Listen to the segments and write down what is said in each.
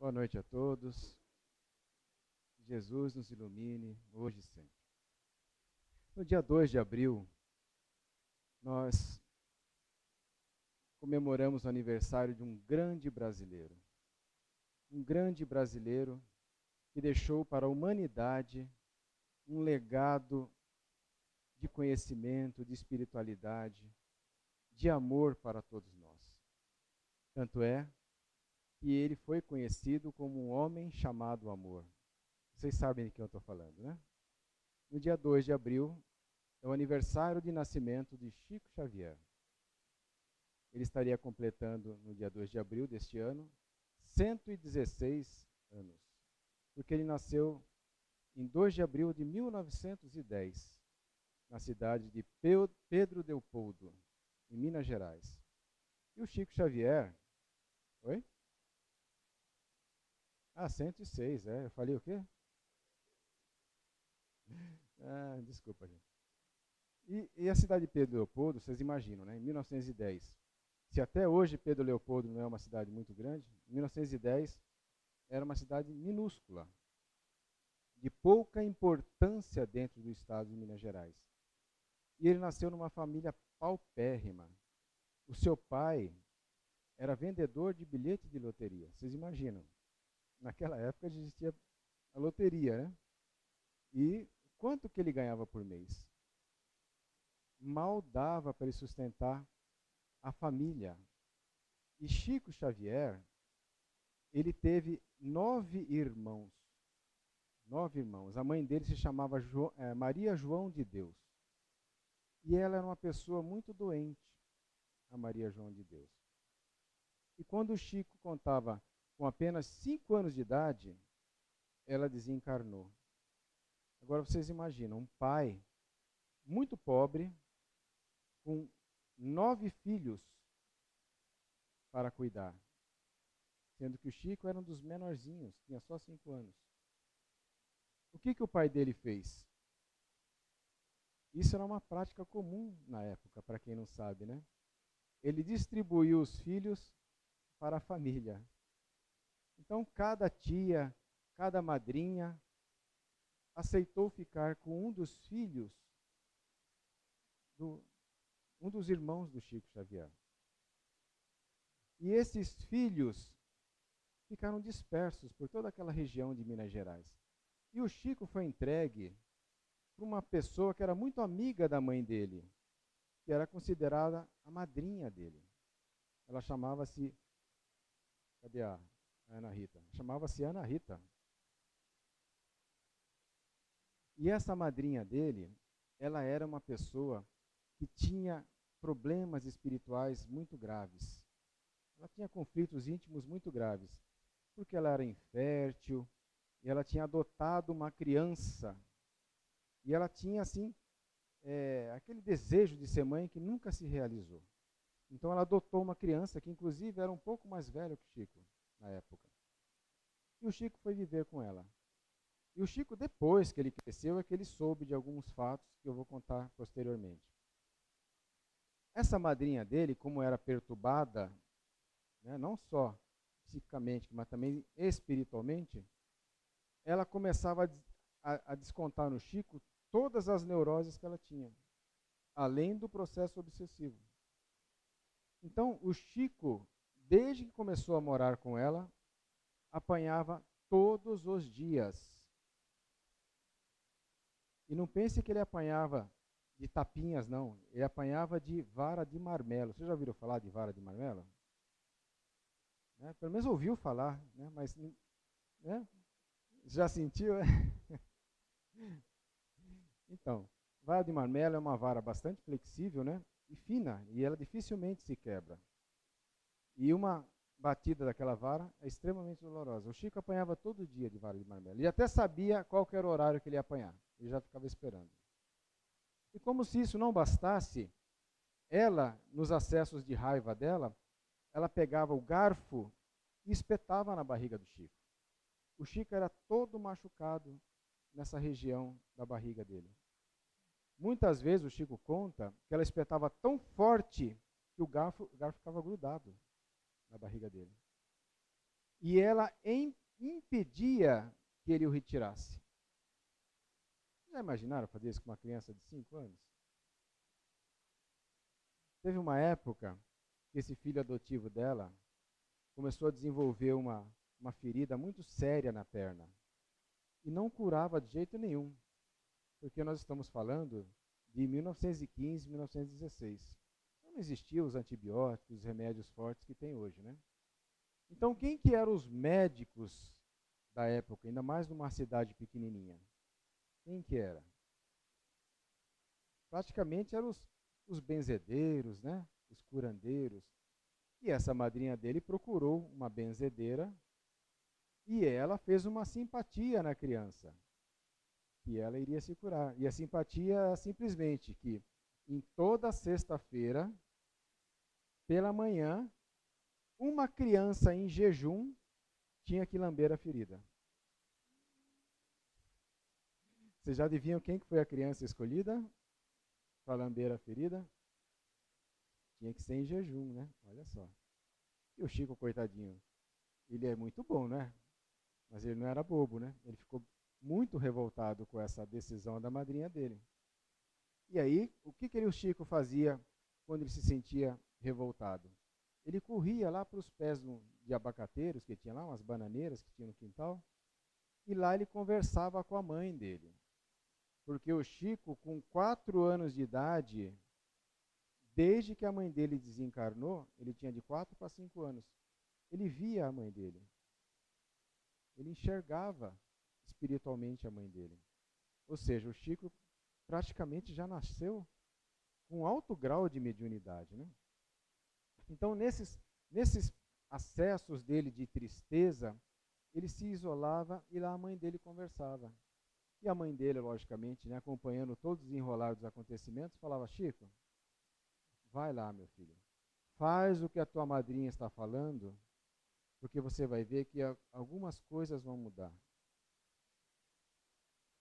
Boa noite a todos. Jesus nos ilumine hoje e sempre. No dia 2 de abril, nós comemoramos o aniversário de um grande brasileiro. Um grande brasileiro que deixou para a humanidade um legado de conhecimento, de espiritualidade, de amor para todos nós. Tanto é que ele foi conhecido como um homem chamado amor. Vocês sabem de quem eu estou falando, né? No dia 2 de abril é o aniversário de nascimento de Chico Xavier. Ele estaria completando, no dia 2 de abril deste ano, 116 anos. Porque ele nasceu em 2 de abril de 1910, na cidade de Pedro Leopoldo, em Minas Gerais. E o Chico Xavier... Oi? 106, eu falei o quê? Desculpa, gente. E a cidade de Pedro Leopoldo, vocês imaginam, né? Em 1910. Se até hoje Pedro Leopoldo não é uma cidade muito grande, em 1910 era uma cidade minúscula, de pouca importância dentro do estado de Minas Gerais. E ele nasceu numa família paupérrima. O seu pai era vendedor de bilhete de loteria. Vocês imaginam? Naquela época existia a loteria, né? E quanto que ele ganhava por mês? Mal dava para ele sustentar a família. E Chico Xavier, ele teve 9 irmãos. 9 irmãos. A mãe dele se chamava Maria João de Deus. E ela era uma pessoa muito doente, a Maria João de Deus. E quando o Chico contava com apenas 5 anos de idade, ela desencarnou. Agora vocês imaginam, um pai muito pobre, com 9 filhos para cuidar. Sendo que o Chico era um dos menorzinhos, tinha só 5 anos. O que o pai dele fez? Isso era uma prática comum na época, para quem não sabe, né? Ele distribuiu os filhos para a família. Então, cada tia, cada madrinha aceitou ficar com um dos filhos, um dos irmãos do Chico Xavier. E esses filhos ficaram dispersos por toda aquela região de Minas Gerais. E o Chico foi entregue para uma pessoa que era muito amiga da mãe dele, que era considerada a madrinha dele. Ela chamava-se... Cadê a Ana Rita? Chamava-se Ana Rita. E essa madrinha dele, ela era uma pessoa que tinha problemas espirituais muito graves. Ela tinha conflitos íntimos muito graves, porque ela era infértil, e ela tinha adotado uma criança, e ela tinha, assim, aquele desejo de ser mãe que nunca se realizou. Então ela adotou uma criança que, inclusive, era um pouco mais velha que o Chico, na época. E o Chico foi viver com ela. E o Chico, depois que ele cresceu, é que ele soube de alguns fatos que eu vou contar posteriormente. Essa madrinha dele, como era perturbada, né, não só psicamente, mas também espiritualmente, ela começava a descontar no Chico todas as neuroses que ela tinha, além do processo obsessivo. Então, o Chico, desde que começou a morar com ela, apanhava todos os dias. E não pense que ele apanhava de tapinhas, não. Ele apanhava de vara de marmelo. Vocês já ouviram falar de vara de marmelo? Né? Pelo menos ouviu falar, né? Mas, né? Já sentiu? Então, vara de marmelo é uma vara bastante flexível, né? E fina, e ela dificilmente se quebra. E uma batida daquela vara é extremamente dolorosa. O Chico apanhava todo dia de vara de marmelo. Ele até sabia qual que era o horário que ele ia apanhar. Ele já ficava esperando. E como se isso não bastasse, ela, nos acessos de raiva dela, ela pegava o garfo e espetava na barriga do Chico. O Chico era todo machucado nessa região da barriga dele. Muitas vezes o Chico conta que ela espetava tão forte que o garfo ficava grudado na barriga dele. e ela impedia que ele o retirasse. Já imaginaram fazer isso com uma criança de 5 anos? Teve uma época que esse filho adotivo dela começou a desenvolver uma ferida muito séria na perna e não curava de jeito nenhum, porque nós estamos falando de 1915, 1916. Não existiam os antibióticos, os remédios fortes que tem hoje, né? Então, quem que eram os médicos da época, ainda mais numa cidade pequenininha? Quem que era? Praticamente eram os benzedeiros, né? Os curandeiros. E essa madrinha dele procurou uma benzedeira e ela fez uma simpatia na criança, que ela iria se curar. E a simpatia simplesmente que em toda sexta-feira, pela manhã, uma criança em jejum tinha que lamber a ferida. Vocês já adivinham quem que foi a criança escolhida para lamber a ferida? Tinha que ser em jejum, né? Olha só. E o Chico, coitadinho, ele é muito bom, né? Mas ele não era bobo, né? Ele ficou muito revoltado com essa decisão da madrinha dele. E aí, o que o Chico fazia quando ele se sentia revoltado? Ele corria lá para os pés de abacateiros que tinha lá, umas bananeiras que tinha no quintal, e lá ele conversava com a mãe dele. Porque o Chico, com 4 anos de idade, desde que a mãe dele desencarnou, ele tinha de 4 para 5 anos, ele via a mãe dele. Ele enxergava espiritualmente a mãe dele. Ou seja, o Chico praticamente já nasceu com alto grau de mediunidade, né? Então, nesses acessos dele de tristeza, ele se isolava e lá a mãe dele conversava. E a mãe dele, logicamente, né, acompanhando todos os enrolados dos acontecimentos, falava: Chico, vai lá, meu filho, faz o que a tua madrinha está falando, porque você vai ver que algumas coisas vão mudar.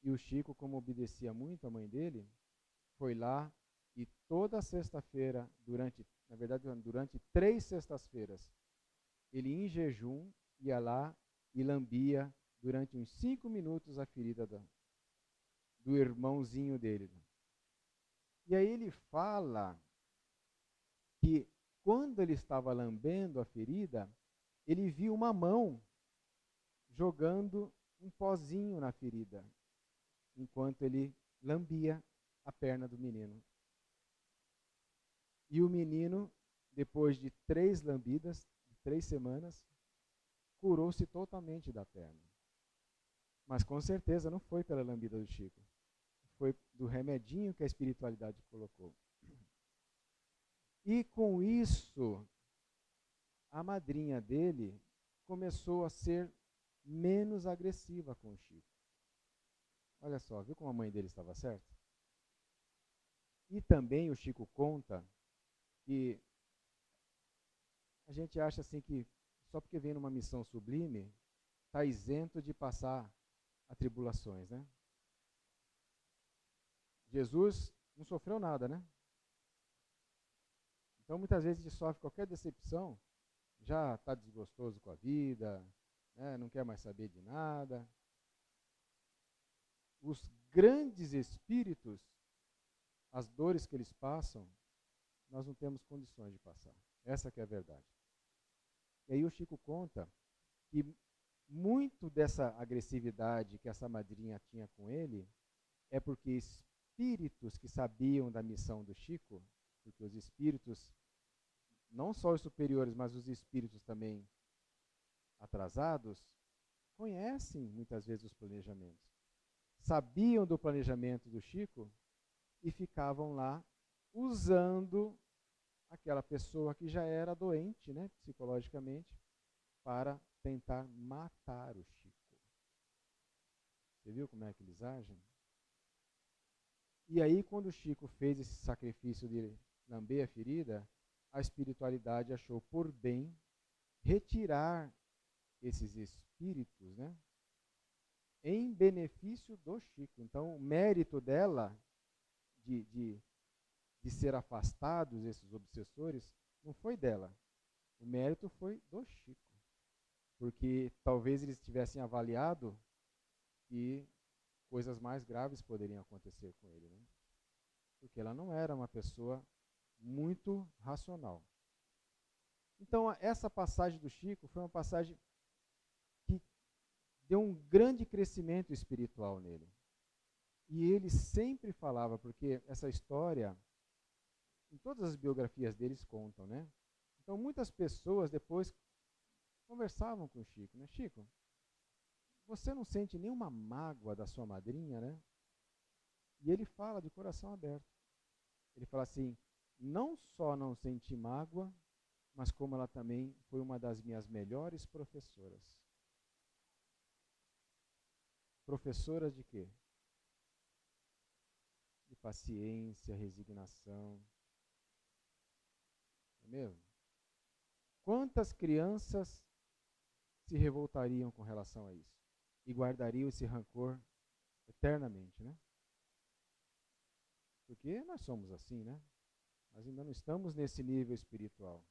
E o Chico, como obedecia muito à mãe dele, foi lá e toda sexta-feira, durante 3 sextas-feiras, ele em jejum ia lá e lambia durante uns 5 minutos a ferida do irmãozinho dele. E aí ele fala que quando ele estava lambendo a ferida, ele viu uma mão jogando um pozinho na ferida, enquanto ele lambia a perna do menino. E o menino, depois de 3 lambidas, 3 semanas, curou-se totalmente da perna. Mas com certeza não foi pela lambida do Chico. Foi do remedinho que a espiritualidade colocou. E com isso, a madrinha dele começou a ser menos agressiva com o Chico. Olha só, viu como a mãe dele estava certa? E também o Chico conta que a gente acha assim que só porque vem numa missão sublime, está isento de passar atribulações, né? Jesus não sofreu nada, né? Então, muitas vezes a gente sofre qualquer decepção, já está desgostoso com a vida, né? Não quer mais saber de nada. Os grandes espíritos, as dores que eles passam, nós não temos condições de passar. Essa que é a verdade. E aí o Chico conta que muito dessa agressividade que essa madrinha tinha com ele é porque espíritos que sabiam da missão do Chico, porque os espíritos, não só os superiores, mas os espíritos também atrasados, conhecem muitas vezes os planejamentos. Sabiam do planejamento do Chico e ficavam lá usando aquela pessoa que já era doente, né, psicologicamente, para tentar matar o Chico. Você viu como é que eles agem? E aí, quando o Chico fez esse sacrifício de lamber a ferida, a espiritualidade achou por bem retirar esses espíritos, né, em benefício do Chico. Então, o mérito dela de ser afastados, esses obsessores, não foi dela. O mérito foi do Chico. porque talvez eles tivessem avaliado que coisas mais graves poderiam acontecer com ele, né? Porque ela não era uma pessoa muito racional. Então, essa passagem do Chico foi uma passagem que deu um grande crescimento espiritual nele. E ele sempre falava, porque essa história, em todas as biografias deles contam, né? Então, muitas pessoas depois conversavam com o Chico, né? Chico, você não sente nenhuma mágoa da sua madrinha, né? E ele fala de coração aberto. Ele fala assim, não só não senti mágoa, mas como ela também foi uma das minhas melhores professoras. Professoras de quê? De paciência, resignação. Não é mesmo? Quantas crianças se revoltariam com relação a isso? E guardariam esse rancor eternamente, né? Porque nós somos assim, né? Nós ainda não estamos nesse nível espiritual.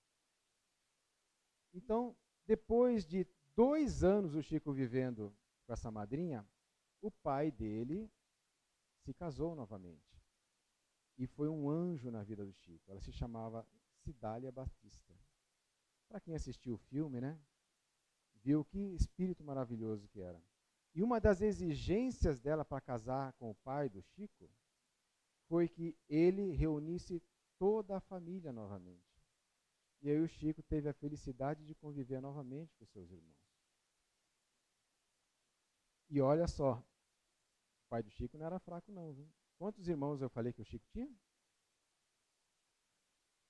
Então, depois de 2 anos o Chico vivendo com essa madrinha, o pai dele se casou novamente. E foi um anjo na vida do Chico. Ela se chamava Cidália Batista. Para quem assistiu o filme, né, viu que espírito maravilhoso que era. E uma das exigências dela para casar com o pai do Chico foi que ele reunisse toda a família novamente. E aí o Chico teve a felicidade de conviver novamente com seus irmãos. E olha só, o pai do Chico não era fraco não, viu? Quantos irmãos eu falei que o Chico tinha?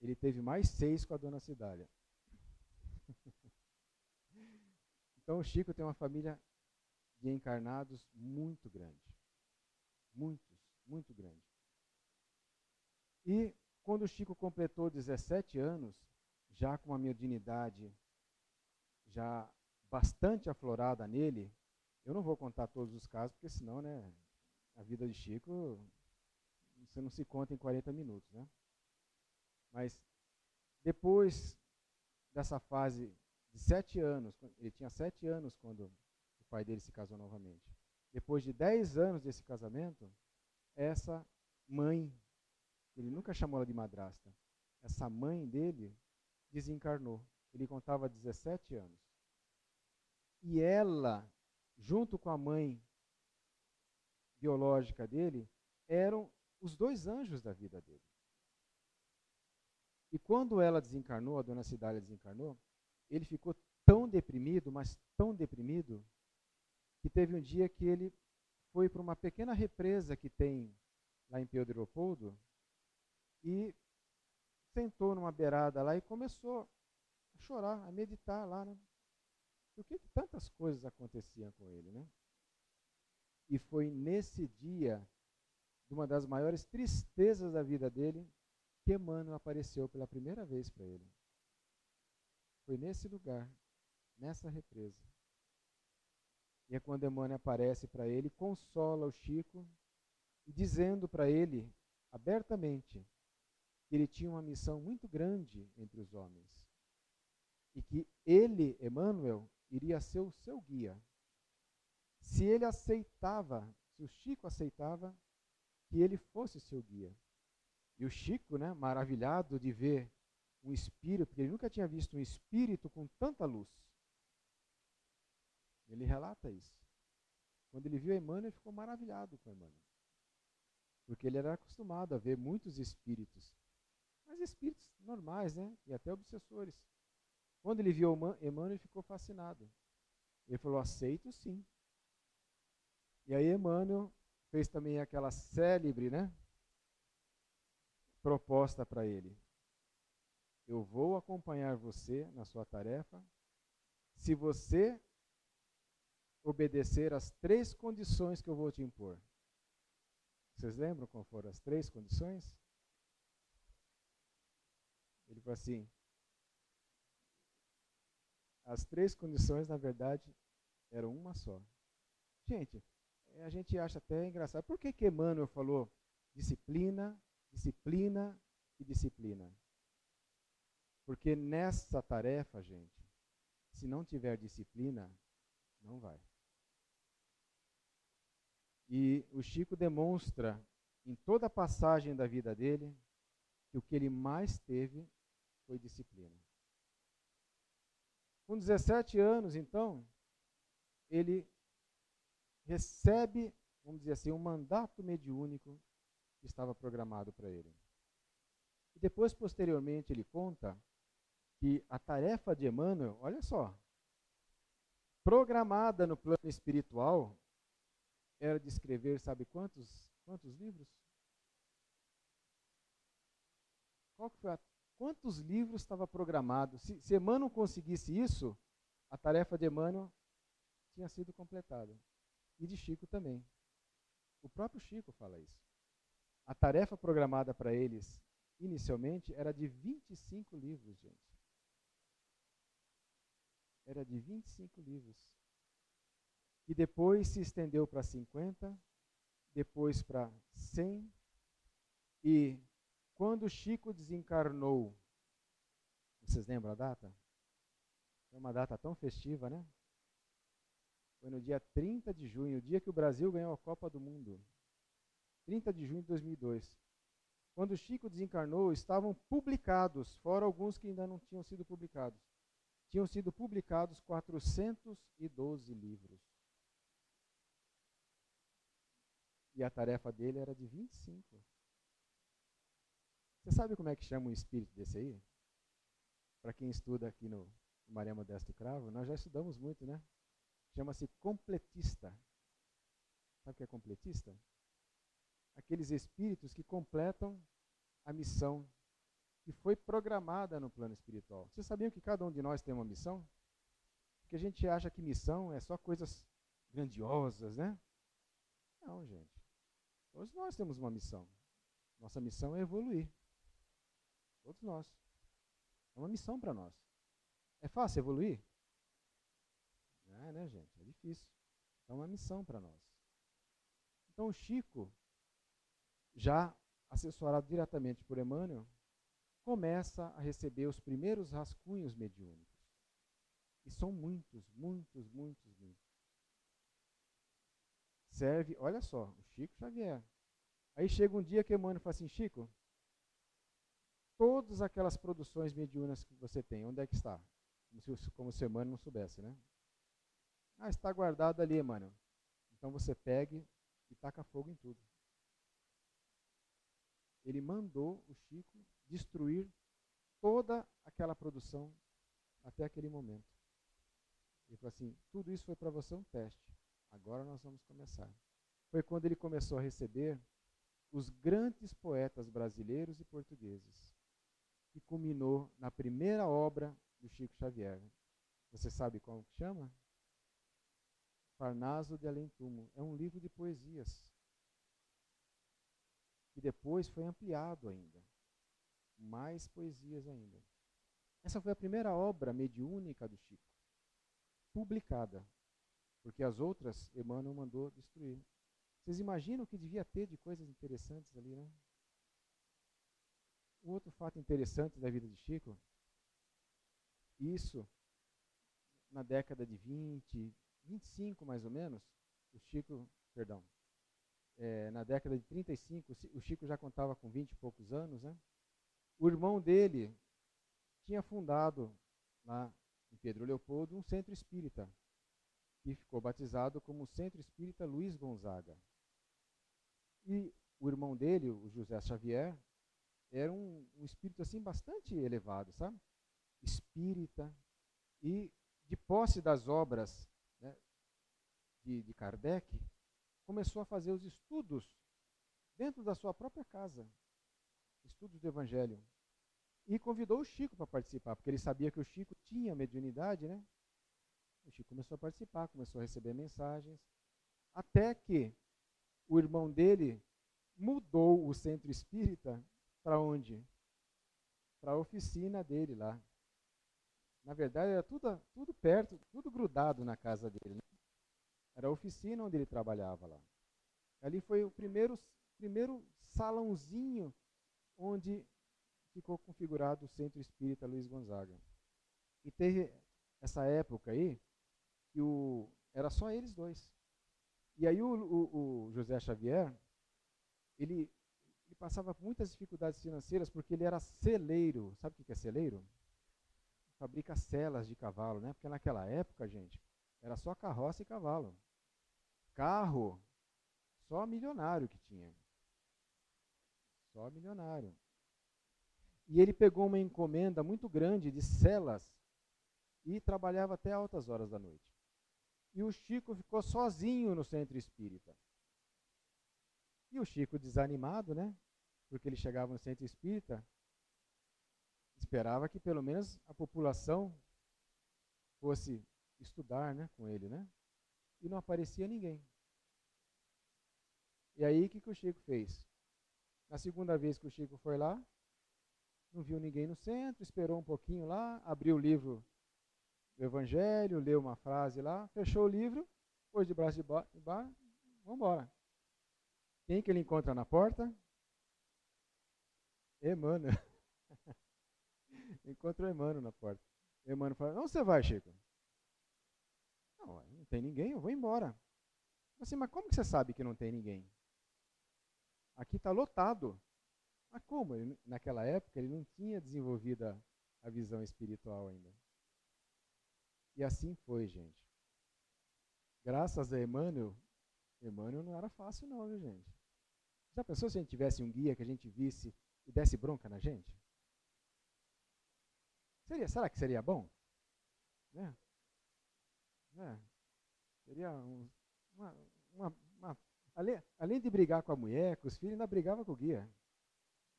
Ele teve mais 6 com a dona Cidália. Então o Chico tem uma família de encarnados muito grande. Muitos, muito grande. E quando o Chico completou 17 anos, já com uma mediunidade já bastante aflorada nele, eu não vou contar todos os casos, porque senão, né, a vida de Chico, você não se conta em 40 minutos, né? Mas depois dessa fase de 7 anos, ele tinha 7 anos quando o pai dele se casou novamente. Depois de 10 anos desse casamento, essa mãe, ele nunca chamou ela de madrasta, essa mãe dele desencarnou. Ele contava 17 anos. E ela, junto com a mãe biológica dele, eram os 2 anjos da vida dele. E quando ela desencarnou, a dona Cidália desencarnou, ele ficou tão deprimido, mas tão deprimido, que teve um dia que ele foi para uma pequena represa que tem lá em Pedro Leopoldo e sentou numa beirada lá e começou a chorar, a meditar lá, né? Por que tantas coisas aconteciam com ele, né? E foi nesse dia, de uma das maiores tristezas da vida dele, que Emmanuel apareceu pela primeira vez para ele. Foi nesse lugar, nessa represa. E é quando Emmanuel aparece para ele, consola o Chico, dizendo para ele, abertamente, que ele tinha uma missão muito grande entre os homens. E que ele, Emmanuel, iria ser o seu guia. Se ele aceitava, se o Chico aceitava, que ele fosse seu guia. E o Chico, né, maravilhado de ver um espírito, porque ele nunca tinha visto um espírito com tanta luz. Ele relata isso. Quando ele viu Emmanuel, ele ficou maravilhado com Emmanuel. Porque ele era acostumado a ver muitos espíritos. Mas espíritos normais, né? E até obsessores. Quando ele viu Emmanuel, ele ficou fascinado. Ele falou, aceito sim. E aí Emmanuel fez também aquela célebre, né, proposta para ele. Eu vou acompanhar você na sua tarefa se você obedecer às 3 condições que eu vou te impor. Vocês lembram qual foram as 3 condições? Ele falou assim, as 3 condições, na verdade, eram uma só. Gente, a gente acha até engraçado. Por que Emmanuel falou disciplina, disciplina e disciplina? Porque nessa tarefa, gente, se não tiver disciplina, não vai. E o Chico demonstra em toda a passagem da vida dele que o que ele mais teve foi disciplina. Com 17 anos, então, ele recebe, vamos dizer assim, um mandato mediúnico que estava programado para ele. E depois, posteriormente, ele conta que a tarefa de Emmanuel, olha só, programada no plano espiritual, era de escrever, sabe quantos livros? Quantos livros estava programado? Se Emmanuel conseguisse isso, a tarefa de Emmanuel tinha sido completada. E de Chico também. O próprio Chico fala isso. A tarefa programada para eles, inicialmente, era de 25 livros, gente. Era de 25 livros. E depois se estendeu para 50, depois para 100, e quando Chico desencarnou, vocês lembram a data? É uma data tão festiva, né? Foi no dia 30 de junho, o dia que o Brasil ganhou a Copa do Mundo. 30 de junho de 2002. Quando Chico desencarnou, estavam publicados, fora alguns que ainda não tinham sido publicados. Tinham sido publicados 412 livros. E a tarefa dele era de 25. Você sabe como é que chama um espírito desse aí? Para quem estuda aqui no Maria Modesto Cravo, nós já estudamos muito, né? Chama-se completista. Sabe o que é completista? Aqueles espíritos que completam a missão que foi programada no plano espiritual. Vocês sabiam que cada um de nós tem uma missão? Porque a gente acha que missão é só coisas grandiosas, né? Não, gente. Todos nós temos uma missão. Nossa missão é evoluir. Todos nós. É uma missão para nós. É fácil evoluir? Não é, né, gente? É difícil. Então é uma missão para nós. Então o Chico, já assessorado diretamente por Emmanuel, começa a receber os primeiros rascunhos mediúnicos. E são muitos. Serve, olha só, o Chico Xavier. Aí chega um dia que Emmanuel fala assim, Chico, todas aquelas produções mediúnicas que você tem, onde é que está? Como se Emmanuel não soubesse, né? Ah, está guardado ali, Emmanuel. Então você pegue e taca fogo em tudo. Ele mandou o Chico destruir toda aquela produção até aquele momento. Ele falou assim, tudo isso foi para você um teste. Agora nós vamos começar. Foi quando ele começou a receber os grandes poetas brasileiros e portugueses, que culminou na primeira obra do Chico Xavier. Você sabe como que chama? Parnaso de Além Túmulo. É um livro de poesias, que depois foi ampliado ainda. Mais poesias ainda. Essa foi a primeira obra mediúnica do Chico, publicada, porque as outras Emmanuel mandou destruir. Vocês imaginam o que devia ter de coisas interessantes ali, né? Um outro fato interessante da vida de Chico, isso na década de 20, 25 mais ou menos, o Chico, perdão, na década de 35, o Chico já contava com 20 e poucos anos, né? O irmão dele tinha fundado lá em Pedro Leopoldo um centro espírita, que ficou batizado como Centro Espírita Luiz Gonzaga. E o irmão dele, o José Xavier, era um espírito assim bastante elevado, sabe? Espírita, e de posse das obras, né, de Kardec, começou a fazer os estudos dentro da sua própria casa, estudos do Evangelho, e convidou o Chico para participar, porque ele sabia que o Chico tinha mediunidade, né? O Chico começou a participar, começou a receber mensagens, até que o irmão dele mudou o centro espírita para onde? Para a oficina dele lá. Na verdade, era tudo perto, tudo grudado na casa dele, né? Era a oficina onde ele trabalhava lá. Ali foi o primeiro salãozinho onde ficou configurado o Centro Espírita Luiz Gonzaga. E essa época aí, que era só eles dois. E aí o José Xavier, ele passava por muitas dificuldades financeiras porque ele era celeiro. Sabe o que é celeiro? Fabrica celas de cavalo, né? Porque naquela época, gente, era só carroça e cavalo. Carro, só milionário que tinha. Só milionário. E ele pegou uma encomenda muito grande de celas e trabalhava até altas horas da noite. E o Chico ficou sozinho no centro espírita. E o Chico, desanimado, né? Porque ele chegava no centro espírita, esperava que pelo menos a população fosse estudar, né, com ele, né? E não aparecia ninguém. E aí o que o Chico fez? Na segunda vez que o Chico foi lá, não viu ninguém no centro, esperou um pouquinho lá, abriu o livro do Evangelho, leu uma frase lá, fechou o livro, pôs de braço de bar, vamos embora. Quem que ele encontra na porta? Emmanuel. Encontrou Emmanuel na porta. Emmanuel fala, onde você vai, Chico? Não tem ninguém, eu vou embora. Assim, mas como que você sabe que não tem ninguém? Aqui está lotado. Mas como? Naquela época ele não tinha desenvolvido a visão espiritual ainda. E assim foi, gente. Graças a Emmanuel não era fácil não, viu, gente? Já pensou se a gente tivesse um guia que a gente visse e desse bronca na gente? Será que seria bom? Né? Seria além de brigar com a mulher, com os filhos, ainda brigava com o guia.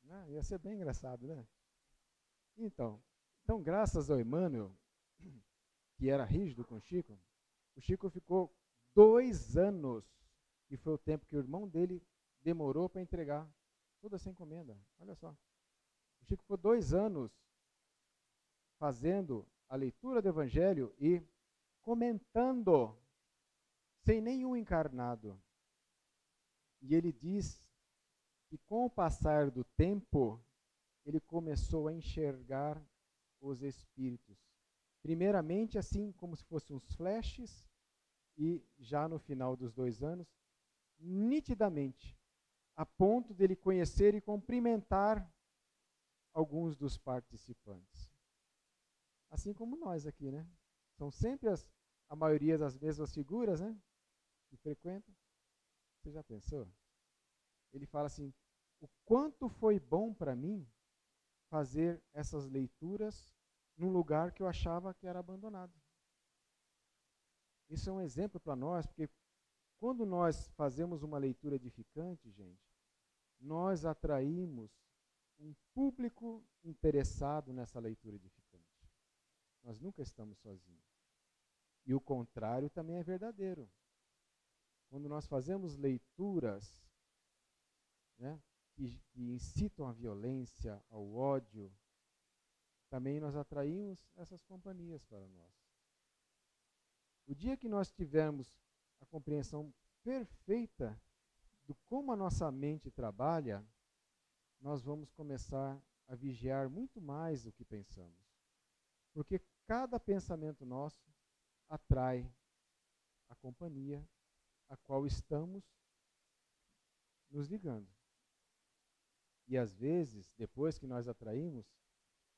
Né? Ia ser bem engraçado, né? Então, graças ao Emmanuel, que era rígido com o Chico ficou 2 anos, e foi o tempo que o irmão dele demorou para entregar toda essa encomenda. Olha só. O Chico ficou 2 anos fazendo a leitura do Evangelho e comentando, sem nenhum encarnado. E ele diz que com o passar do tempo, ele começou a enxergar os espíritos. Primeiramente, assim como se fossem uns flashes, e já no final dos 2 anos, nitidamente, a ponto dele conhecer e cumprimentar alguns dos participantes. Assim como nós aqui, né? São sempre a maioria das mesmas figuras, né? Que frequentam. Você já pensou? Ele fala assim, o quanto foi bom para mim fazer essas leituras num lugar que eu achava que era abandonado. Isso é um exemplo para nós, porque quando nós fazemos uma leitura edificante, gente, nós atraímos um público interessado nessa leitura edificante. Nós nunca estamos sozinhos. E o contrário também é verdadeiro. Quando nós fazemos leituras, né, que incitam a violência, ao ódio, também nós atraímos essas companhias para nós. O dia que nós tivermos a compreensão perfeita do como a nossa mente trabalha, nós vamos começar a vigiar muito mais o que pensamos. Porque cada pensamento nosso atrai a companhia a qual estamos nos ligando. E às vezes, depois que nós atraímos,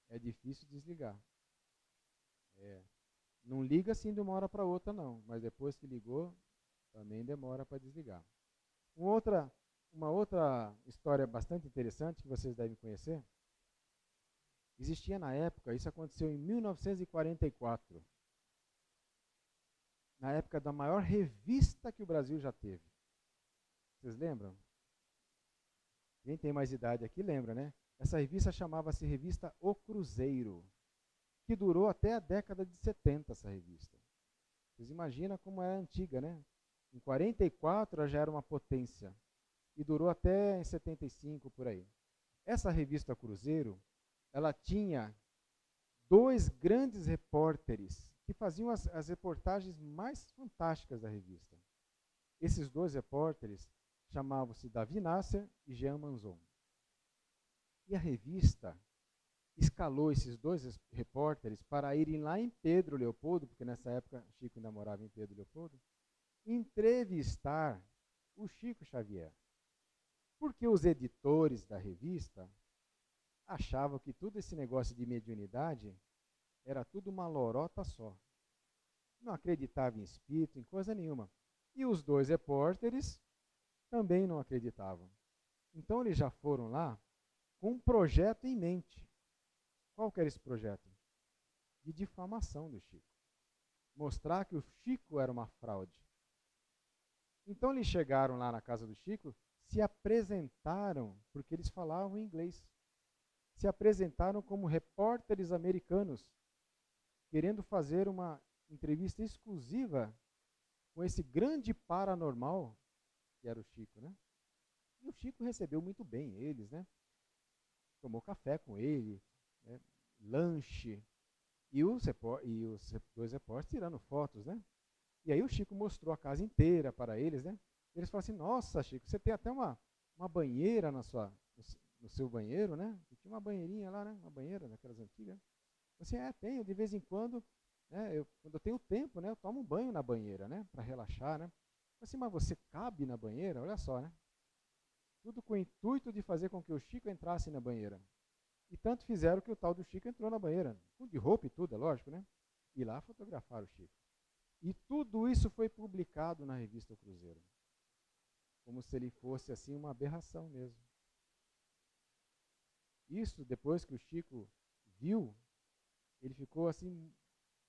é difícil desligar. Não liga assim de uma hora para outra, não. Mas depois que ligou, também demora para desligar. Uma outra história bastante interessante que vocês devem conhecer. Existia na época, isso aconteceu em 1944. Na época da maior revista que o Brasil já teve. Vocês lembram? Quem tem mais idade aqui lembra, né? Essa revista chamava-se Revista O Cruzeiro, que durou até a década de 70, essa revista. Vocês imaginam como era antiga, né? Em 44 ela já era uma potência e durou até em 75, por aí. Essa revista Cruzeiro, ela tinha 2 grandes repórteres que faziam as reportagens mais fantásticas da revista. Esses 2 repórteres chamavam-se Davi Nasser e Jean Manzon. E a revista escalou esses dois repórteres para irem lá em Pedro Leopoldo, porque nessa época Chico ainda morava em Pedro Leopoldo, entrevistar o Chico Xavier. Porque os editores da revista achavam que tudo esse negócio de mediunidade era tudo uma lorota só. Não acreditava em espírito, em coisa nenhuma. E os dois repórteres também não acreditavam. Então eles já foram lá com um projeto em mente. Qual que era esse projeto? De difamação do Chico. Mostrar que o Chico era uma fraude. Então eles chegaram lá na casa do Chico, se apresentaram, porque eles falavam inglês, se apresentaram como repórteres americanos, querendo fazer uma entrevista exclusiva com esse grande paranormal que era o Chico, né? E o Chico recebeu muito bem eles, né? Tomou café com ele, né? Lanche, e os dois repórteres tirando fotos, né? E aí o Chico mostrou a casa inteira para eles, né? E eles falaram assim, nossa, Chico, você tem até uma banheira no seu banheiro, né? E tinha uma banheirinha lá, né? Uma banheira daquelas antigas. Assim, tenho, de vez em quando, né? Quando eu tenho tempo, né? Eu tomo um banho na banheira, né? Para relaxar, né? Assim, mas você cabe na banheira? Olha só, né? Tudo com o intuito de fazer com que o Chico entrasse na banheira. E tanto fizeram que o tal do Chico entrou na banheira, de roupa e tudo, é lógico, né? E lá fotografaram o Chico. E tudo isso foi publicado na revista O Cruzeiro. Como se ele fosse, assim, uma aberração mesmo. Isso, depois que o Chico viu, ele ficou, assim,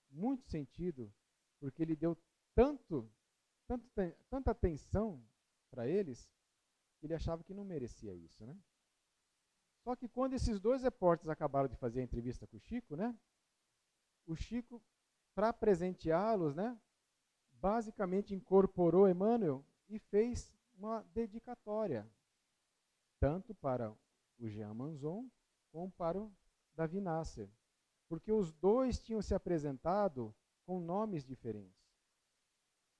muito sentido, porque ele deu tanta atenção para eles, que ele achava que não merecia isso, né? Só que quando esses dois repórteres acabaram de fazer a entrevista com o Chico, né? O Chico, para presenteá-los, né? Basicamente incorporou Emmanuel e fez uma dedicatória, tanto para o Jean Manzon como para o Davi Nasser, porque os dois tinham se apresentado com nomes diferentes.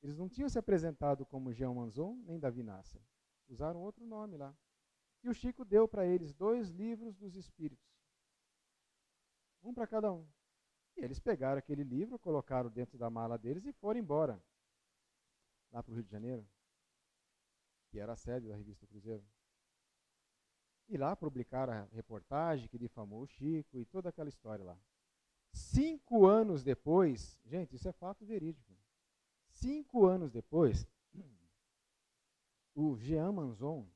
Eles não tinham se apresentado como Jean Manzon nem Davi Nasser, usaram outro nome lá. E o Chico deu para eles 2 livros dos Espíritos, um para cada um. E eles pegaram aquele livro, colocaram dentro da mala deles e foram embora, lá para o Rio de Janeiro, que era a sede da revista Cruzeiro. E lá publicaram a reportagem que difamou o Chico e toda aquela história lá. 5 anos depois, gente, isso é fato verídico. 5 anos depois, o Jean Manzon,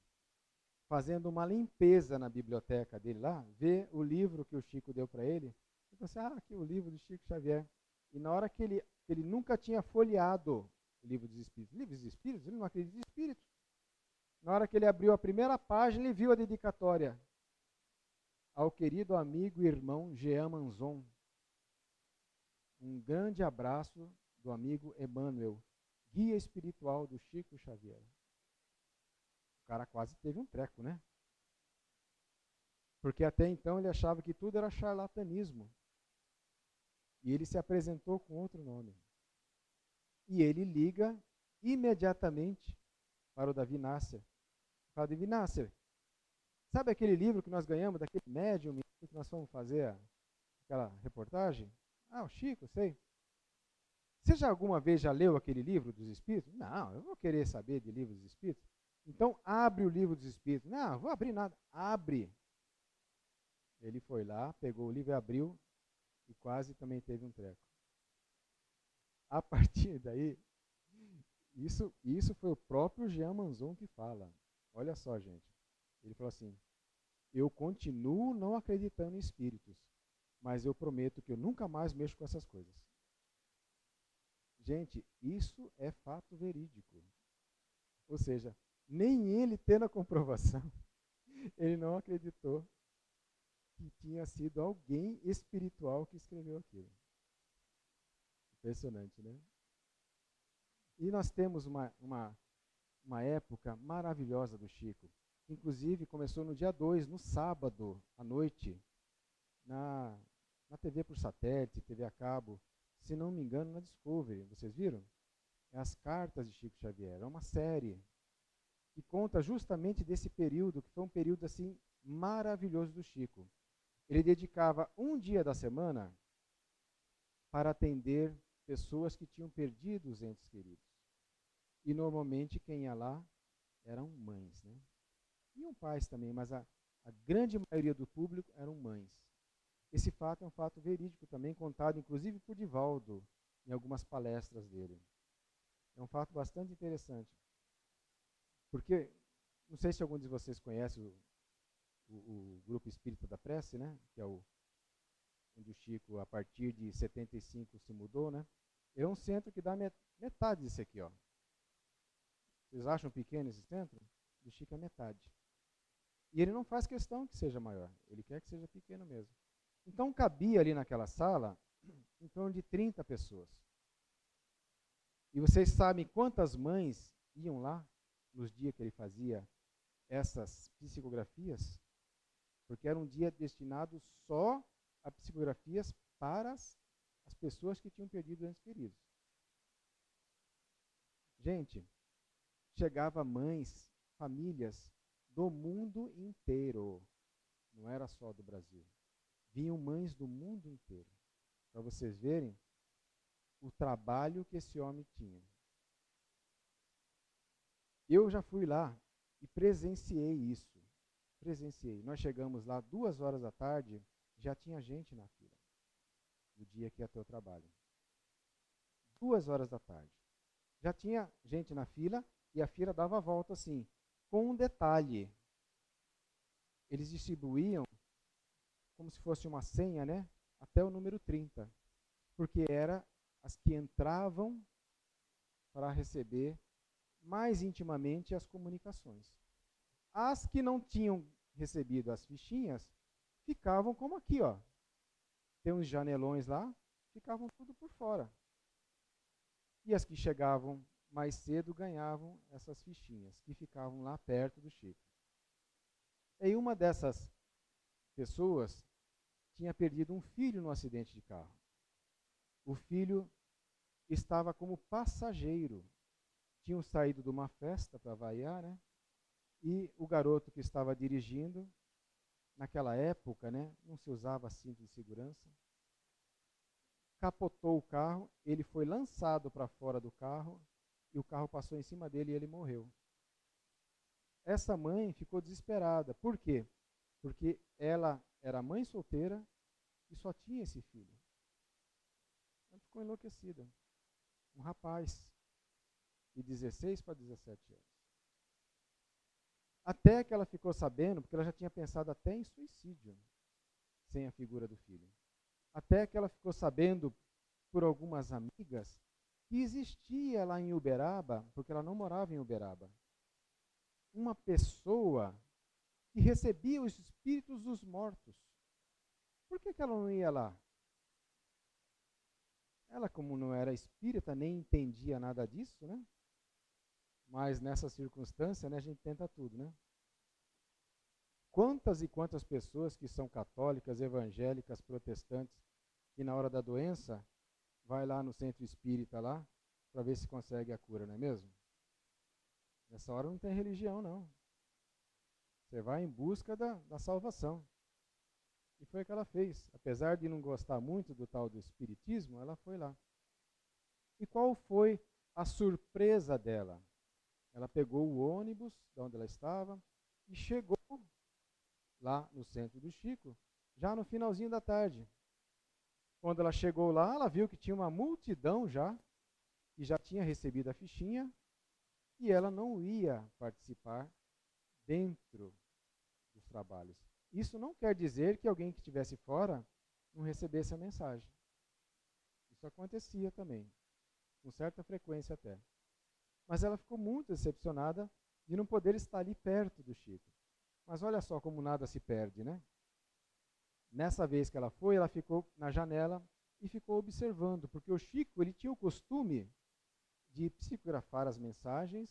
fazendo uma limpeza na biblioteca dele lá, vê o livro que o Chico deu para ele, e falou assim, aqui o livro do Chico Xavier. E na hora que ele nunca tinha folheado o livro dos Espíritos, livros dos Espíritos, ele não acredita em Espíritos. Na hora que ele abriu a primeira página, ele viu a dedicatória ao querido amigo e irmão Jean Manzon. Um grande abraço do amigo Emmanuel, guia espiritual do Chico Xavier. O cara quase teve um treco, né? Porque até então ele achava que tudo era charlatanismo. E ele se apresentou com outro nome. E ele liga imediatamente para o Davi Nasser. Fala, Davi Nasser, sabe aquele livro que nós ganhamos, daquele médium que nós fomos fazer aquela reportagem? O Chico, sei. Você já alguma vez já leu aquele livro dos Espíritos? Não, eu vou querer saber de livros dos Espíritos. Então abre o livro dos Espíritos. Não, vou abrir nada. Abre. Ele foi lá, pegou o livro e abriu e quase também teve um treco. A partir daí, isso foi o próprio Jean Manzon que fala. Olha só, gente. Ele falou assim, eu continuo não acreditando em espíritos, mas eu prometo que eu nunca mais mexo com essas coisas. Gente, isso é fato verídico. Ou seja, nem ele tendo a comprovação, ele não acreditou que tinha sido alguém espiritual que escreveu aquilo. Impressionante, né? E nós temos uma época maravilhosa do Chico. Inclusive, começou no dia 2, no sábado, à noite, na TV por satélite, TV a cabo, se não me engano, na Discovery. Vocês viram? É As Cartas de Chico Xavier. É uma série que conta justamente desse período, que foi um período assim maravilhoso do Chico. ele dedicava um dia da semana para atender pessoas que tinham perdido os entes queridos. E normalmente quem ia lá eram mães, né? Iam pais também, mas a grande maioria do público eram mães. Esse fato é um fato verídico também, contado inclusive por Divaldo em algumas palestras dele. É um fato bastante interessante. Porque, não sei se algum de vocês conhece o Grupo Espírita da Prece, né? Que é onde o Chico, a partir de 75, se mudou, né? É um centro que dá metade disso aqui, ó. Vocês acham pequeno esse centro? Do Chico é metade. E ele não faz questão que seja maior, ele quer que seja pequeno mesmo. Então cabia ali naquela sala em torno de 30 pessoas. E vocês sabem quantas mães iam lá nos dias que ele fazia essas psicografias? Porque era um dia destinado só a psicografias para as pessoas que tinham perdido entes queridos. Gente, chegava mães, famílias do mundo inteiro. Não era só do Brasil. Vinham mães do mundo inteiro. Para vocês verem o trabalho que esse homem tinha. Eu já fui lá e presenciei isso. Presenciei. Nós chegamos lá 2 horas da tarde, já tinha gente na fila. No dia que ia ter o trabalho. 2 horas da tarde. Já tinha gente na fila e a fila dava a volta assim. Com um detalhe. Eles distribuíam como se fosse uma senha, né? Até o número 30. Porque era as que entravam para receber mais intimamente as comunicações. As que não tinham recebido as fichinhas ficavam como aqui, ó. Tem uns janelões lá, ficavam tudo por fora. E as que chegavam mais cedo ganhavam essas fichinhas, que ficavam lá perto do Chico. E uma dessas pessoas tinha perdido um filho no acidente de carro. O filho estava como passageiro. Tinham saído de uma festa para vaiar, né? E o garoto que estava dirigindo, naquela época, né, não se usava cinto de segurança, capotou o carro, ele foi lançado para fora do carro e o carro passou em cima dele e ele morreu. Essa mãe ficou desesperada. Por quê? Porque ela era mãe solteira e só tinha esse filho. Ela ficou enlouquecida. Um rapaz de 16 para 17 anos. Até que ela ficou sabendo, porque ela já tinha pensado até em suicídio, sem a figura do filho. Até que ela ficou sabendo, por algumas amigas, que existia lá em Uberaba, porque ela não morava em Uberaba, uma pessoa que recebia os espíritos dos mortos. Por que ela não ia lá? Ela, como não era espírita, nem entendia nada disso, né? Mas nessa circunstância, né, a gente tenta tudo, né? Quantas e quantas pessoas que são católicas, evangélicas, protestantes, que na hora da doença, vai lá no centro espírita lá, para ver se consegue a cura, não é mesmo? Nessa hora não tem religião, não. Você vai em busca da salvação. E foi o que ela fez. Apesar de não gostar muito do tal do espiritismo, ela foi lá. E qual foi a surpresa dela? Ela pegou o ônibus de onde ela estava e chegou lá no centro do Chico, já no finalzinho da tarde. Quando ela chegou lá, ela viu que tinha uma multidão já, que já tinha recebido a fichinha, e ela não ia participar dentro dos trabalhos. Isso não quer dizer que alguém que estivesse fora não recebesse a mensagem. Isso acontecia também, com certa frequência até. Mas ela ficou muito decepcionada de não poder estar ali perto do Chico. Mas olha só como nada se perde, né? Nessa vez que ela foi, ela ficou na janela e ficou observando, porque o Chico ele tinha o costume de psicografar as mensagens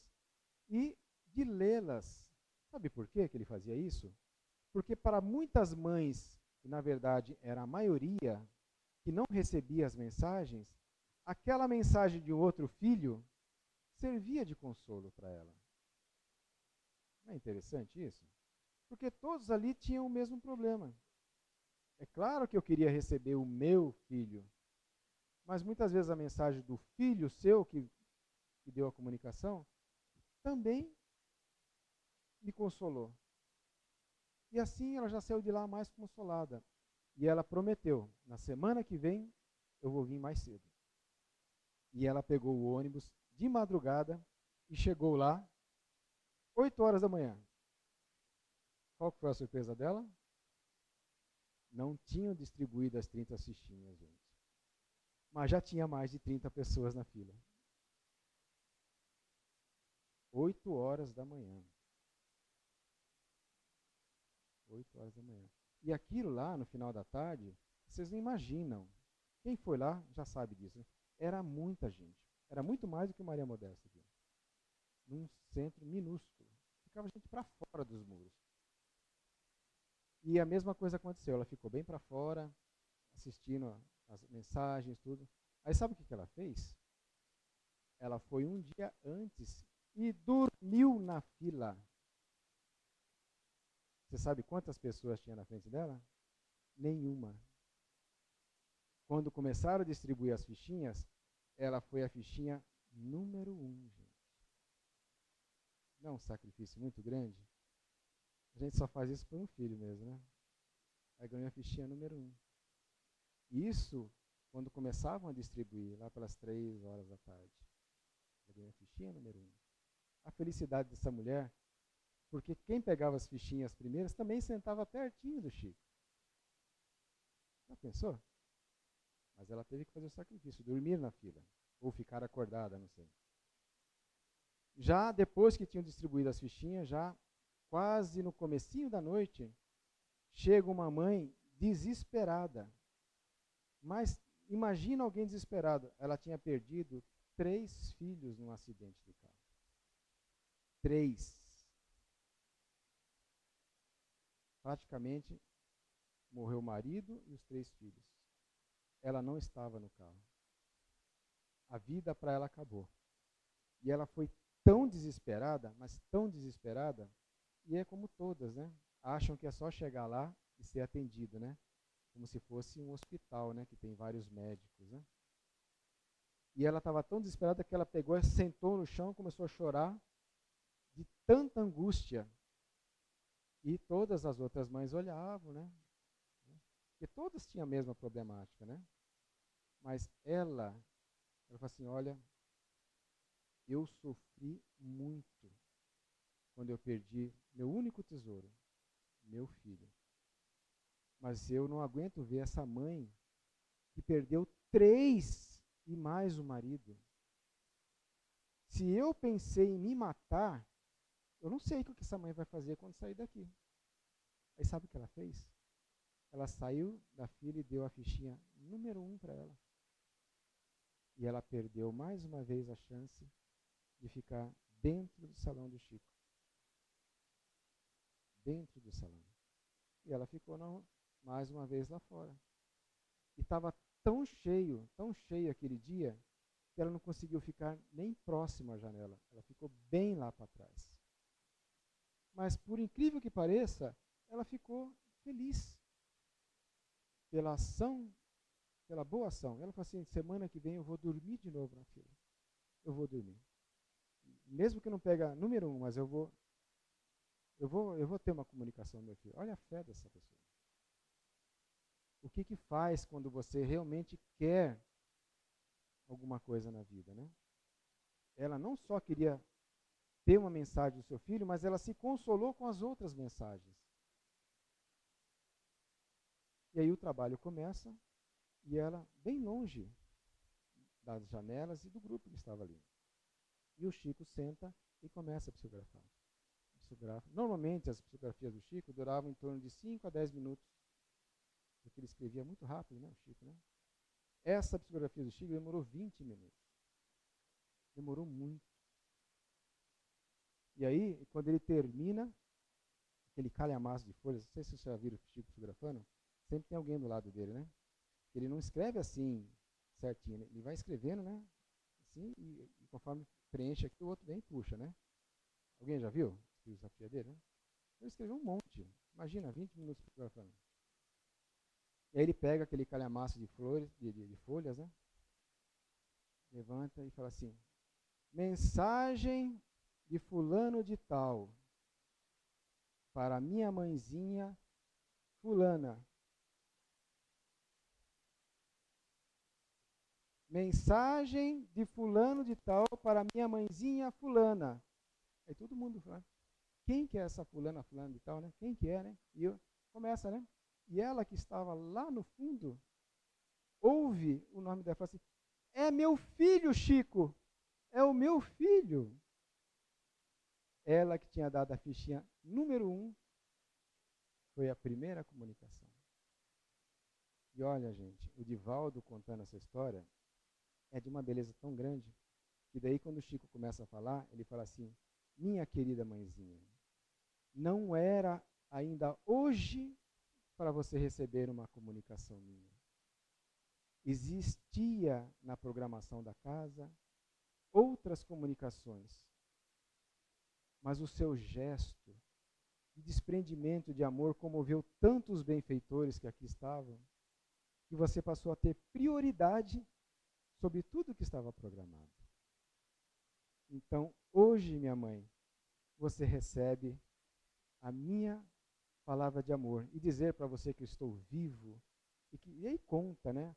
e de lê-las. Sabe por quê que ele fazia isso? Porque para muitas mães, que na verdade era a maioria, que não recebia as mensagens, aquela mensagem de outro filho servia de consolo para ela. Não é interessante isso? Porque todos ali tinham o mesmo problema. É claro que eu queria receber o meu filho, mas muitas vezes a mensagem do filho seu que deu a comunicação também me consolou. E assim ela já saiu de lá mais consolada. E ela prometeu, na semana que vem eu vou vir mais cedo. E ela pegou o ônibus de madrugada e chegou lá 8 horas da manhã. Qual que foi a surpresa dela? Não tinham distribuído as 30 fichinhas, gente. Mas já tinha mais de 30 pessoas na fila. 8 horas da manhã. 8 horas da manhã. E aquilo lá, no final da tarde, vocês não imaginam. Quem foi lá já sabe disso. Né? Era muita gente. Era muito mais do que Maria Modesta aqui. Num centro minúsculo. Ficava gente para fora dos muros. E a mesma coisa aconteceu. Ela ficou bem para fora, assistindo as mensagens, tudo. Aí sabe o que ela fez? Ela foi um dia antes e dormiu na fila. Você sabe quantas pessoas tinha na frente dela? Nenhuma. Quando começaram a distribuir as fichinhas, ela foi a fichinha número 1, gente. Não é um sacrifício muito grande? A gente só faz isso por um filho mesmo, né? Aí ganhou a fichinha número 1. Isso quando começavam a distribuir, lá pelas 3 horas da tarde. Ela ganhou a fichinha número 1. A felicidade dessa mulher, porque quem pegava as fichinhas primeiras também sentava pertinho do Chico. Já pensou? Mas ela teve que fazer o sacrifício, dormir na fila, ou ficar acordada, não sei. Já depois que tinham distribuído as fichinhas, já quase no comecinho da noite, chega uma mãe desesperada. Mas imagina alguém desesperado. Ela tinha perdido 3 filhos num acidente de carro. 3. Praticamente morreu o marido e os 3 filhos. Ela não estava no carro. A vida para ela acabou. E ela foi tão desesperada, mas tão desesperada, e é como todas, né? Acham que é só chegar lá e ser atendido, né? Como se fosse um hospital, né? Que tem vários médicos, né? E ela estava tão desesperada que ela pegou, sentou no chão, começou a chorar de tanta angústia. E todas as outras mães olhavam, né? Porque todas tinham a mesma problemática, né? Mas ela falou assim, olha, eu sofri muito quando eu perdi meu único tesouro, meu filho. Mas eu não aguento ver essa mãe que perdeu 3 e mais o marido. Se eu pensei em me matar, eu não sei o que essa mãe vai fazer quando sair daqui. Aí sabe o que ela fez? Ela saiu da fila e deu a fichinha número 1 para ela. E ela perdeu mais uma vez a chance de ficar dentro do salão do Chico. Dentro do salão. E ela ficou mais uma vez lá fora. E estava tão cheio aquele dia, que ela não conseguiu ficar nem próximo à janela. Ela ficou bem lá para trás. Mas, por incrível que pareça, ela ficou feliz pela ação, pela boa ação. Ela falou assim, semana que vem eu vou dormir de novo na fila. Eu vou dormir. Mesmo que eu não pegue número 1, mas eu vou ter uma comunicação com meu filho. Olha a fé dessa pessoa. O que faz quando você realmente quer alguma coisa na vida, né? Ela não só queria ter uma mensagem do seu filho, mas ela se consolou com as outras mensagens. E aí o trabalho começa e ela bem longe das janelas e do grupo que estava ali. E o Chico senta e começa a psicografar. Normalmente as psicografias do Chico duravam em torno de 5 a 10 minutos, porque ele escrevia muito rápido, né, o Chico, né? Essa psicografia do Chico demorou 20 minutos. Demorou muito. E aí, quando ele termina, aquele calhamaço de folhas, não sei se vocês já viram o Chico psicografando, sempre tem alguém do lado dele, né? Ele não escreve assim, certinho, ele vai escrevendo, né? Assim, e conforme preenche aqui, o outro vem e puxa, né? Alguém já viu a psicografia dele, né? Ele escreveu um monte. Imagina, 20 minutos psicografando. E aí ele pega aquele calhamaço de flores, de folhas, né? Levanta e fala assim: mensagem de fulano de tal para minha mãezinha fulana. Mensagem de fulano de tal para minha mãezinha fulana. Aí todo mundo fala: quem que é essa fulana de tal, né? Quem que é, né? E começa, né? E ela que estava lá no fundo, ouve o nome dela e fala assim: é meu filho, Chico, é o meu filho. Ela que tinha dado a fichinha número 1, foi a primeira comunicação. E olha, gente, o Divaldo contando essa história é de uma beleza tão grande, que daí quando o Chico começa a falar, ele fala assim: minha querida mãezinha, não era ainda hoje para você receber uma comunicação minha. Existia na programação da casa outras comunicações, mas o seu gesto de desprendimento de amor comoveu tantos benfeitores que aqui estavam, que você passou a ter prioridade sobre tudo que estava programado. Então, hoje, minha mãe, você recebe a minha palavra de amor e dizer para você que eu estou vivo, e aí conta, né,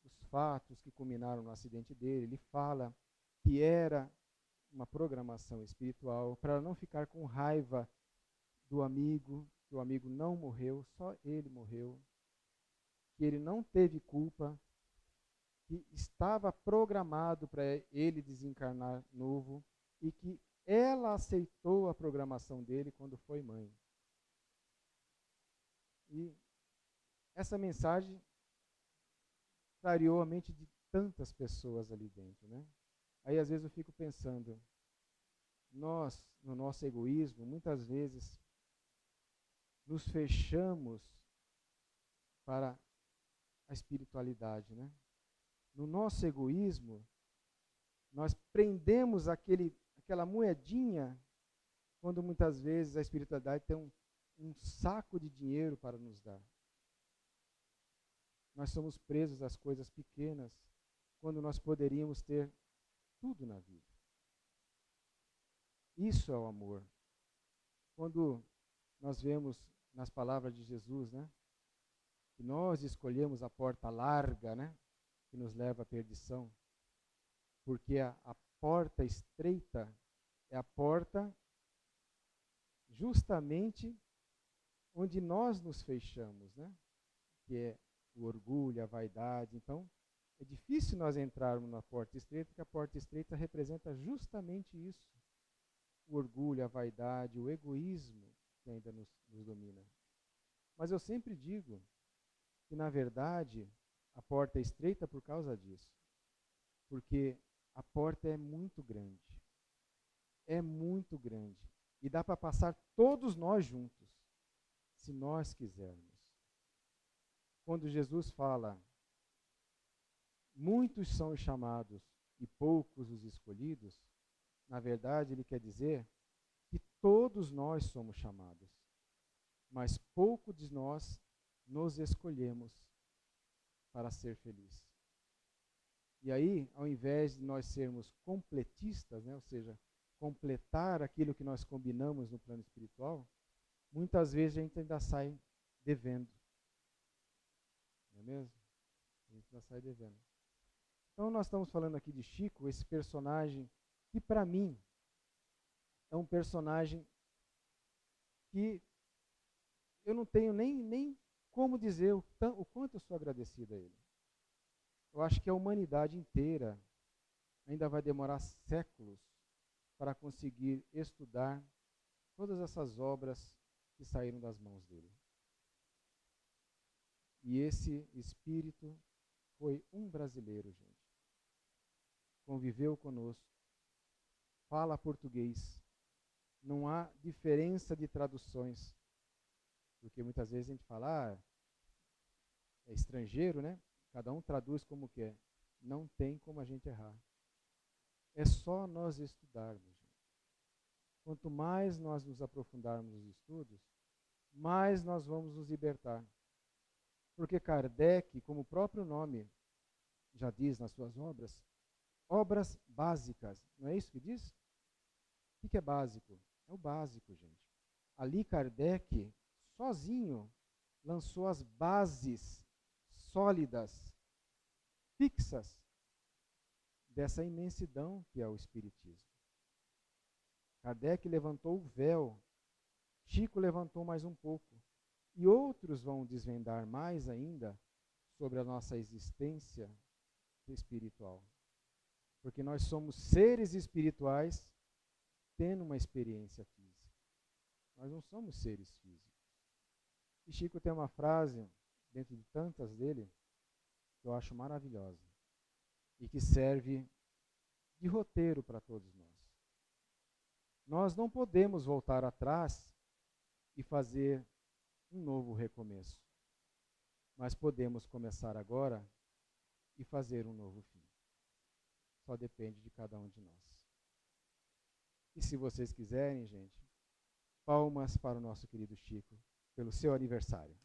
os fatos que culminaram no acidente dele. Ele fala que era uma programação espiritual para não ficar com raiva do amigo, que o amigo não morreu, só ele morreu, que ele não teve culpa, que estava programado para ele desencarnar novo e que ela aceitou a programação dele quando foi mãe. E essa mensagem clareou a mente de tantas pessoas ali dentro, né? Aí às vezes eu fico pensando, nós, no nosso egoísmo, muitas vezes nos fechamos para a espiritualidade, né? No nosso egoísmo, nós prendemos aquela moedinha, quando muitas vezes a espiritualidade tem um saco de dinheiro para nos dar. Nós somos presos às coisas pequenas, quando nós poderíamos ter tudo na vida. Isso é o amor. Quando nós vemos nas palavras de Jesus, né, que nós escolhemos a porta larga, né, que nos leva à perdição, porque a porta estreita é a porta justamente onde nós nos fechamos, né, que é o orgulho, a vaidade. Então, é difícil nós entrarmos na porta estreita, porque a porta estreita representa justamente isso. O orgulho, a vaidade, o egoísmo que ainda nos domina. Mas eu sempre digo que, na verdade, a porta é estreita por causa disso. Porque a porta é muito grande. É muito grande. E dá para passar todos nós juntos, se nós quisermos. Quando Jesus fala, muitos são os chamados e poucos os escolhidos, na verdade ele quer dizer que todos nós somos chamados, mas poucos de nós nos escolhemos para ser felizes. E aí, ao invés de nós sermos completistas, né, ou seja, completar aquilo que nós combinamos no plano espiritual, muitas vezes a gente ainda sai devendo. Não é mesmo? A gente ainda sai devendo. Então nós estamos falando aqui de Chico, esse personagem que para mim é um personagem que eu não tenho nem como dizer o quanto eu sou agradecido a ele. Eu acho que a humanidade inteira ainda vai demorar séculos para conseguir estudar todas essas obras que saíram das mãos dele. E esse espírito foi um brasileiro, gente. Conviveu conosco, fala português. Não há diferença de traduções. Porque muitas vezes a gente fala, é estrangeiro, né? Cada um traduz como quer. Não tem como a gente errar. É só nós estudarmos, gente. Quanto mais nós nos aprofundarmos nos estudos, mais nós vamos nos libertar. Porque Kardec, como o próprio nome já diz nas suas obras, obras básicas, não é isso que diz? O que é básico? É o básico, gente. Ali Kardec, sozinho, lançou as bases sólidas, fixas, dessa imensidão que é o Espiritismo. Kardec levantou o véu, Chico levantou mais um pouco, e outros vão desvendar mais ainda sobre a nossa existência espiritual. Porque nós somos seres espirituais tendo uma experiência física. Nós não somos seres físicos. E Chico tem uma frase, dentro de tantas dele, que eu acho maravilhosa e que serve de roteiro para todos nós. Nós não podemos voltar atrás e fazer um novo recomeço, mas podemos começar agora e fazer um novo fim. Só depende de cada um de nós. E se vocês quiserem, gente, palmas para o nosso querido Chico pelo seu aniversário.